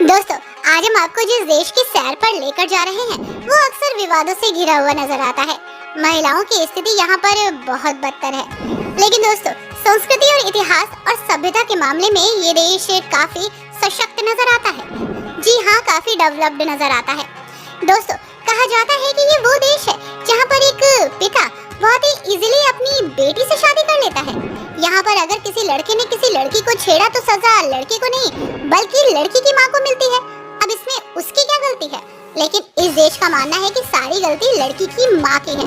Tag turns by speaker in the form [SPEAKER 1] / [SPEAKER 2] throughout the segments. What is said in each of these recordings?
[SPEAKER 1] दोस्तों, आज हम आपको जिस देश की सैर पर लेकर जा रहे हैं वो अक्सर विवादों से घिरा हुआ नजर आता है। महिलाओं की स्थिति यहाँ पर बहुत बदतर है। लेकिन दोस्तों, संस्कृति और इतिहास और सभ्यता के मामले में ये देश काफी सशक्त नजर आता है। जी हाँ, काफी डेवलप्ड नजर आता है। दोस्तों, कहा जाता है कि ये वो देश है जहाँ पर एक पिता बहुत ही इजीली अपनी बेटी से शादी कर लेता है। यहाँ पर अगर किसी लड़के ने किसी लड़की को छेड़ा तो सजा लड़के को नहीं बल्कि लड़की की माँ को मिलती है। अब इसमें उसकी क्या गलती है? लेकिन इस देश का मानना है कि सारी गलती लड़की की माँ की है।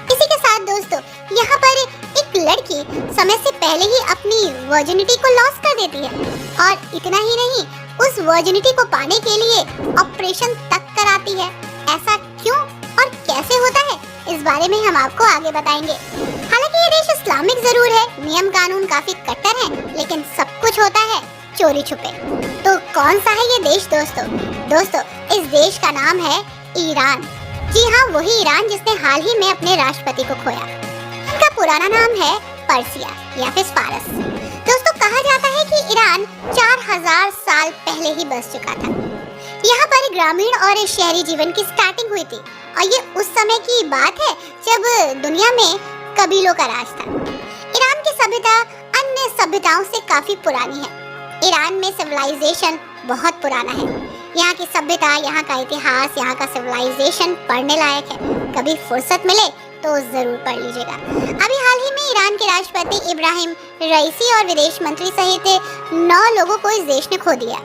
[SPEAKER 1] इसी के साथ दोस्तों, यहाँ पर एक लड़की समय से पहले ही अपनी वर्जिनिटी को लॉस कर देती है और इतना ही नहीं, उस वर्जिनिटी को पाने के लिए ऑपरेशन तक कराती है। ऐसा क्यों और कैसे होता है, इस बारे में हम आपको आगे बताएंगे। हालांकि ये देश इस्लामिक जरूर है, नियम कानून काफी कट्टर है, लेकिन सब कुछ होता है चोरी छुपे। तो कौन सा है ये देश दोस्तों, इस देश का नाम है ईरान। जी हाँ, वही ईरान जिसने हाल ही में अपने राष्ट्रपति को खोया। इनका पुराना नाम है पर्सिया या फिर फारस। दोस्तों, कहा जाता है कि ईरान 4000 साल पहले ही बस चुका था। यहाँ पर ग्रामीण और शहरी जीवन की स्टार्टिंग हुई थी और ये उस समय की बात है जब दुनिया में कबीलों का राज था। ईरान की सभ्यता अन्य सभ्यताओं से काफी पुरानी है। ईरान में सिविलाइजेशन बहुत पुराना है। यहाँ की सभ्यता, यहाँ का इतिहास, यहाँ का सिविलाइजेशन पढ़ने लायक है। कभी फुर्सत मिले तो जरूर पढ़ लीजिएगा। अभी हाल ही में ईरान के राष्ट्रपति इब्राहिम रईसी और विदेश मंत्री सहित 9 लोगों को इस देश ने खो दिया।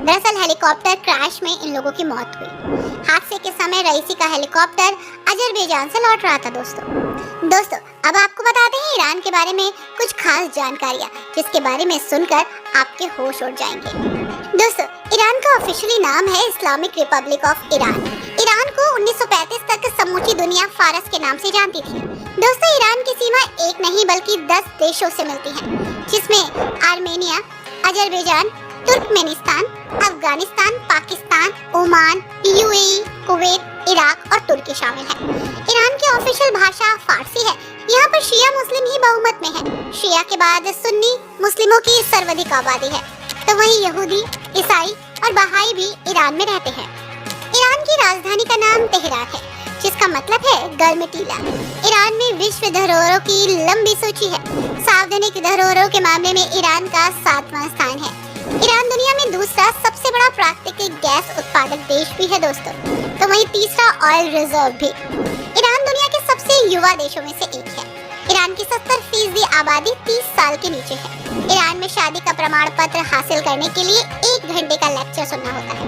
[SPEAKER 1] दरअसल हेलीकॉप्टर क्रैश में इन लोगों की मौत हुई। हादसे के समय रईसी का हेलीकॉप्टर अजरबैजान से लौट रहा था। दोस्तों, अब आपको बताते हैं ईरान के बारे में कुछ खास जानकारियाँ जिसके बारे में सुनकर आपके होश उड़ जाएंगे। दोस्तों, ईरान का ऑफिशियली नाम है Islamic Republic of Iran. Iran को 1935 तक समूची दुनिया फारस के नाम से जानती थी। दोस्तों, ईरान की सीमा एक नहीं बल्कि 10 देशों से मिलती है, जिसमें Armenia, Azerbaijan, Turkmenistan, Afghanistan, Pakistan, Oman, UAE, Kuwait, Iraq और तुर्की शामिल है। ईरान की ऑफिशियल भाषा फारसी है। यहाँ पर शिया मुस्लिम ही बहुमत में है। शिया के बाद सुन्नी मुस्लिमों की सर्वाधिक आबादी है, तो वहीं यहूदी, ईसाई और बहाई भी ईरान में रहते हैं। ईरान की राजधानी का नाम तेहरान है, जिसका मतलब है गर्म टीला। ईरान में विश्व धरोहरों की लंबी सूची है। सार्वजनिक धरोहरों के मामले में ईरान का 7वां स्थान है। ईरान दुनिया में दूसरा सबसे बड़ा प्राकृतिक गैस उत्पादक देश भी है दोस्तों, तो वहीं तीसरा ऑयल रिजर्व भी। ईरान दुनिया के सबसे युवा देशों में से एक है। ईरान की 70% आबादी 30 साल के नीचे है। ईरान में शादी का प्रमाण पत्र हासिल करने के लिए 1 घंटे का लेक्चर सुनना होता है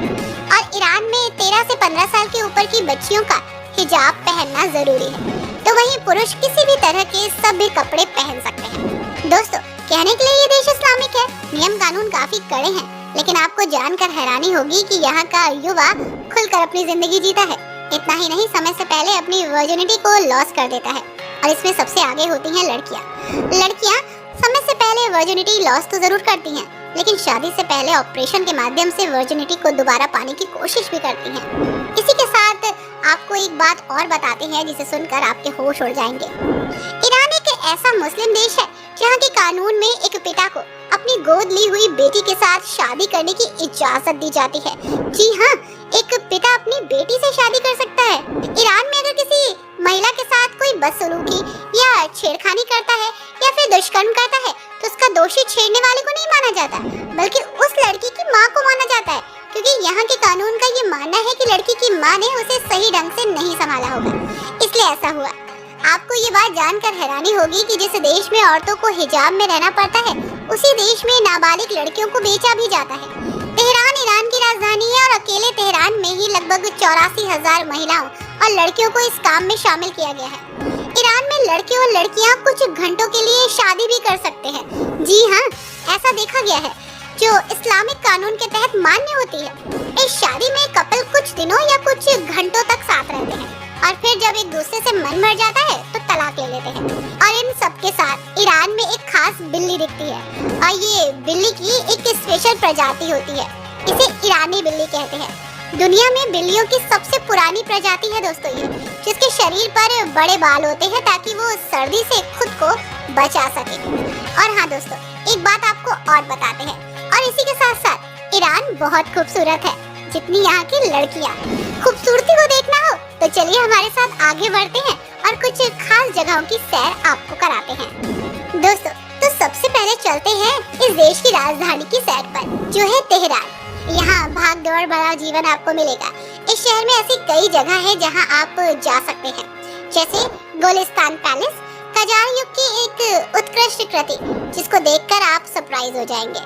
[SPEAKER 1] और ईरान में 13 से 15 साल के ऊपर की बच्चियों का हिजाब पहनना जरूरी है, तो वहीं पुरुष किसी भी तरह के सभ्य कपड़े पहन सकते हैं। दोस्तों, कहने के लिए ये देश इस्लामिक है, नियम कानून काफी कड़े हैं, लेकिन आपको जानकर हैरानी होगी कि यहाँ का युवा खुलकर अपनी जिंदगी जीता है। इतना ही नहीं, समय से पहले अपनी वर्जिनिटी को लॉस कर देता है और इसमें सबसे आगे होती हैं लड़कियाँ समय से पहले वर्जिनिटी लॉस तो जरूर करती हैं, लेकिन शादी से पहले ऑपरेशन के माध्यम से वर्जिनिटी को दोबारा पाने की कोशिश भी करती हैं। इसी के साथ आपको एक बात और बताते हैं जिसे सुनकर आपके होश उड़ जाएंगे। ईरान एक ऐसा मुस्लिम देश है जहाँ के कानून में एक पिता को अपनी गोद ली हुई बेटी के साथ शादी करने की इजाजत दी जाती है। जी हाँ, एक पिता अपनी बेटी से शादी कर सकता है। ईरान में अगर किसी महिला के साथ कोई बदसलूकी या छेड़खानी करता है या फिर दुष्कर्म करता है तो उसका दोषी छेड़ने वाले को नहीं माना जाता, बल्कि उस लड़की की माँ को माना जाता है, क्योंकि यहाँ के कानून का ये मानना है कि लड़की की माँ ने उसे सही ढंग से नहीं संभाला होगा, इसलिए ऐसा हुआ। आपको ये बात जानकर हैरानी होगी कि जिस देश में औरतों को हिजाब में रहना पड़ता है, उसी देश में नाबालिग लड़कियों को बेचा भी जाता है। तेहरान ईरान की राजधानी है और अकेले तेहरान में ही लगभग 84,000 महिलाओं और लड़कियों को इस काम में शामिल किया गया है। ईरान में लड़के और लड़कियां कुछ घंटों के लिए शादी भी कर सकते हैं। जी हाँ, ऐसा देखा गया है, जो इस्लामिक कानून के तहत मान्य होती है। इस शादी में कपल कुछ दिनों या कुछ घंटों तक साथ रहते हैं और फिर जब एक दूसरे से मन भर जाता है तो तलाक ले लेते हैं। और इन सब के साथ ईरान में एक खास बिल्ली दिखती है और ये बिल्ली की एक स्पेशल प्रजाति होती है, इसे ईरानी बिल्ली कहते हैं। दुनिया में बिल्लियों की सबसे पुरानी प्रजाति है दोस्तों ये, जिसके शरीर पर बड़े बाल होते हैं ताकि वो सर्दी से खुद को बचा सके। और हाँ दोस्तों, एक बात आपको और बताते हैं, और इसी के साथ साथ ईरान बहुत खूबसूरत है। जितनी यहाँ की लड़कियाँ। खूबसूरती को देखना हो तो चलिए हमारे साथ आगे बढ़ते हैं और कुछ खास जगहों की सैर आपको कराते हैं। दोस्तों, तो सबसे पहले चलते हैं इस देश की राजधानी की सैर पर, जो है तेहरान। यहाँ भाग दौड़ भरा जीवन आपको मिलेगा। इस शहर में ऐसी कई जगह है जहाँ आप जा सकते हैं, जैसे गोलिस्तान पैलेस, कजार युग की एक उत्कृष्ट कृति जिसको देखकर आप सरप्राइज हो जाएंगे।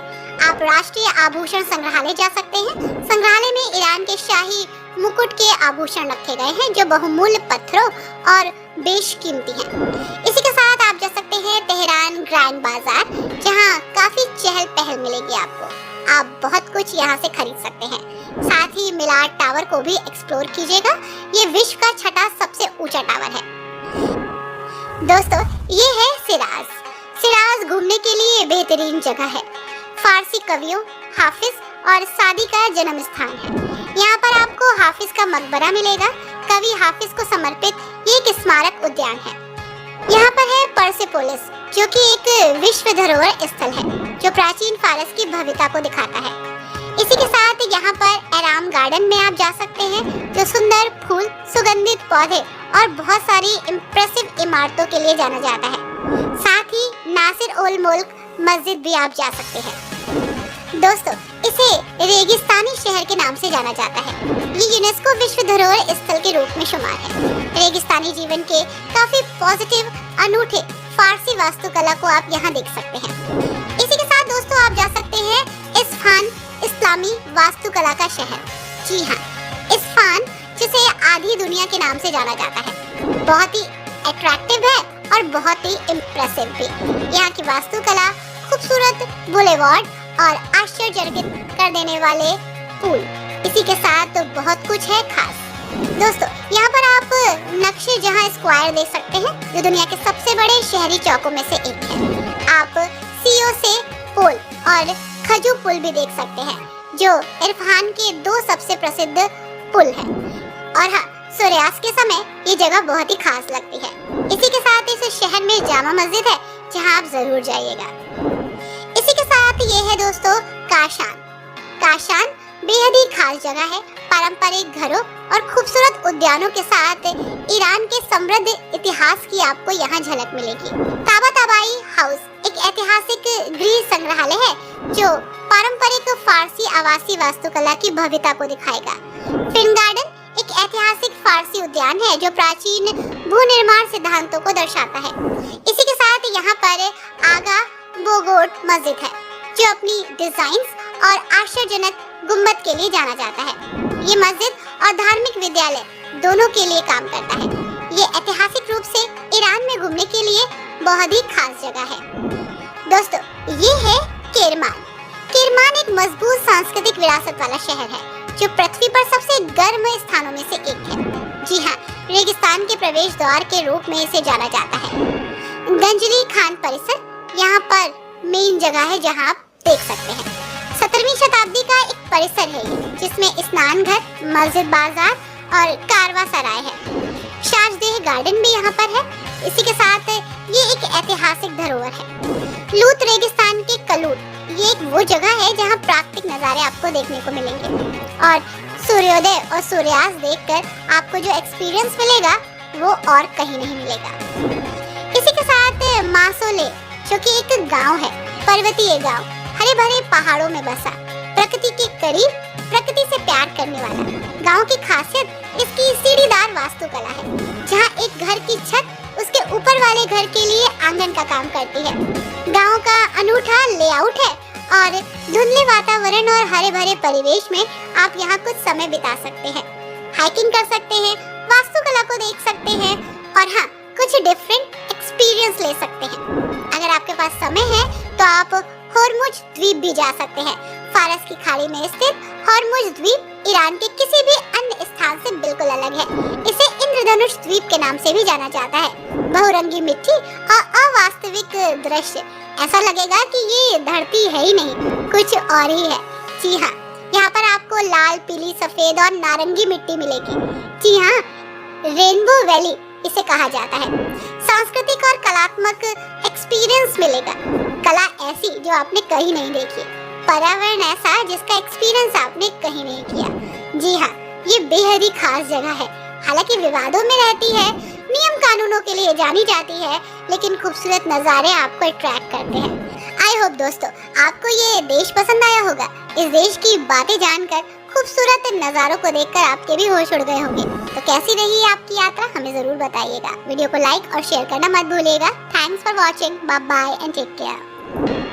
[SPEAKER 1] आप राष्ट्रीय आभूषण संग्रहालय जा सकते हैं। संग्रहालय में ईरान के शाही मुकुट के आभूषण रखे गए हैं जो बहुमूल्य पत्थरों और बेशकीमती हैं। इसी के साथ आप जा सकते हैं तेहरान ग्रैंड बाजार, जहां काफी चहल पहल मिलेगी आपको। आप बहुत कुछ यहां से खरीद सकते हैं। साथ ही मिलार टावर को भी एक्सप्लोर कीजिएगा। ये विश्व का छठा सबसे ऊंचा टावर है। दोस्तों, ये है शिराज। शिराज घूमने के लिए बेहतरीन जगह है। फारसी कवियों हाफिज और सादी का जन्म स्थान है। यहाँ पर आपको हाफिज का मकबरा मिलेगा। कवि हाफिज को समर्पित एक स्मारक उद्यान है। यहाँ पर है पर्सेपोलिस, जो कि एक विश्व धरोहर स्थल है जो प्राचीन फारस की भव्यता को दिखाता है। इसी के साथ यहाँ पर एराम गार्डन में आप जा सकते हैं, जो सुंदर फूल, सुगंधित पौधे और बहुत सारी इम्प्रेसिव इमारतों के लिए जाना जाता है। साथ ही नासिर उल मुल्क मस्जिद भी आप जा सकते हैं। दोस्तों, इसे रेगिस्तानी शहर के नाम से जाना जाता है। ये यूनेस्को विश्व धरोहर स्थल के रूप में शुमार है। रेगिस्तानी जीवन के काफी पॉजिटिव अनूठे फारसी वास्तुकला को आप यहाँ देख सकते हैं। इसी के साथ दोस्तों, आप जा सकते हैं इस्फहान, इस्लामी वास्तुकला का शहर। जी हाँ, इस्फहान, जिसे आधी दुनिया के नाम से जाना जाता है, बहुत ही अट्रैक्टिव है और बहुत ही इम्प्रेसिव भी। यहाँ की वास्तुकला, खूबसूरत बुलेवार्ड और आश्चर्यचकित कर देने वाले पुल, इसी के साथ बहुत कुछ है खास। दोस्तों, यहाँ पर आप नक्शे जहाँ स्क्वायर देख सकते हैं, जो दुनिया के सबसे बड़े शहरी चौकों में से एक है। आप सीओ से पुल और खजू पुल भी देख सकते हैं, जो इस्फहान के दो सबसे प्रसिद्ध पुल हैं। और हाँ, सूर्यास्त के समय ये जगह बहुत ही खास लगती है। इसी के साथ इस शहर में जामा मस्जिद है, जहाँ आप जरूर जाइएगा। इसी के साथ ये है दोस्तों काशान। काशान बेहद ही खास जगह है। पारंपरिक घरों और खूबसूरत उद्यानों के साथ ईरान के समृद्ध इतिहास की आपको यहाँ झलक मिलेगी। ताबाताबाई हाउस एक ऐतिहासिक गृह संग्रहालय है जो पारंपरिक फारसी आवासीय वास्तुकला की भव्यता को दिखाएगा। फिल्म गार्डन एक ऐतिहासिक फारसी उद्यान है जो प्राचीन भूनिर्माण सिद्धांतों को दर्शाता है। इसी के साथ यहाँ पर आगा बोगोट मस्जिद है, जो अपनी डिजाइन्स और आश्चर्यजनक गुम्बद के लिए जाना जाता है। ये मस्जिद और धार्मिक विद्यालय दोनों के लिए काम करता है। ये ऐतिहासिक रूप से ईरान में घूमने के लिए बहुत ही खास जगह है। दोस्तों, ये है केरमान। केरमान एक मजबूत सांस्कृतिक विरासत वाला शहर है जो पृथ्वी पर सबसे गर्म स्थानों में से एक है। जी हाँ, रेगिस्तान के प्रवेश द्वार के रूप में इसे जाना जाता है। गंजली खान परिसर यहाँ पर मेन जगह है जहाँ आप देख सकते हैं। 17वीं शताब्दी का एक परिसर है जिसमें स्नान घर, मस्जिद, बाजार और कारवा सराय है। शारदेह गार्डन भी यहाँ पर है। इसी के साथ ये एक ऐतिहासिक धरोहर है। लूत रेगिस्तान के कलूट, ये एक वो जगह है जहाँ प्राकृतिक नज़ारे आपको देखने को मिलेंगे और सूर्योदय और सूर्यास्त देखकर आपको जो एक्सपीरियंस मिलेगा वो और कहीं नहीं मिलेगा। इसी के साथ मासोले, जो कि एक गांव है, पर्वतीय गांव, हरे भरे पहाड़ों में बसा, प्रकृति के करीब, प्रकृति से प्यार करने वाला। गांव की खासियत इसकी सीढ़ीदार वास्तुकला है, जहां एक घर की छत उसके ऊपर वाले घर के लिए आंगन का काम करती है। गांव का अनूठा लेआउट है और धुंधले वातावरण और हरे भरे परिवेश में आप यहाँ कुछ समय बिता सकते हैं, हाइकिंग कर सकते हैं, वास्तुकला को देख सकते हैं और हाँ, कुछ डिफरेंट एक्सपीरियंस ले सकते हैं। अगर आपके पास समय है तो आप हॉर्मुज द्वीप भी जा सकते हैं। फारस की खाड़ी में स्थित हॉर्मुज द्वीप ईरान के किसी भी अन्य स्थान से बिल्कुल अलग है। इसे इंद्रधनुष द्वीप के नाम से भी जाना जाता है। बहुरंगी मिट्टी और अवास्तविक दृश्य, ऐसा लगेगा कि ये धरती है ही नहीं, कुछ और ही है। जी हाँ, यहाँ पर आपको लाल, पीली, सफेद और नारंगी मिट्टी मिलेगी। जी हाँ, रेनबो वैली इसे कहा जाता है। सांस्कृतिक और कलात्मक एक्सपीरियंस मिलेगा। कला ऐसी जो आपने कहीं नहीं देखी। पर्यावरण ऐसा जिसका एक्सपीरियंस आपने कहीं नहीं किया। जी हाँ, ये बेहद ही खास जगह है। हालांकि विवादों में रहती है, नियम कानूनों के लिए जानी जाती है, लेकिन खूबसूरत नज़ारे आपको अट्रैक्ट करते हैं। आई होप दोस्तों आपको ये देश पसंद आया होगा। इस देश की बातें जानकर, खूबसूरत नज़ारों को देखकर आपके भी होश उड़ गए होंगे। तो कैसी रही आपकी यात्रा, हमें ज़रूर बताइएगा। वीडियो को लाइक और शेयर करना मत भूलिएगा। Thanks for watching, bye bye and take care.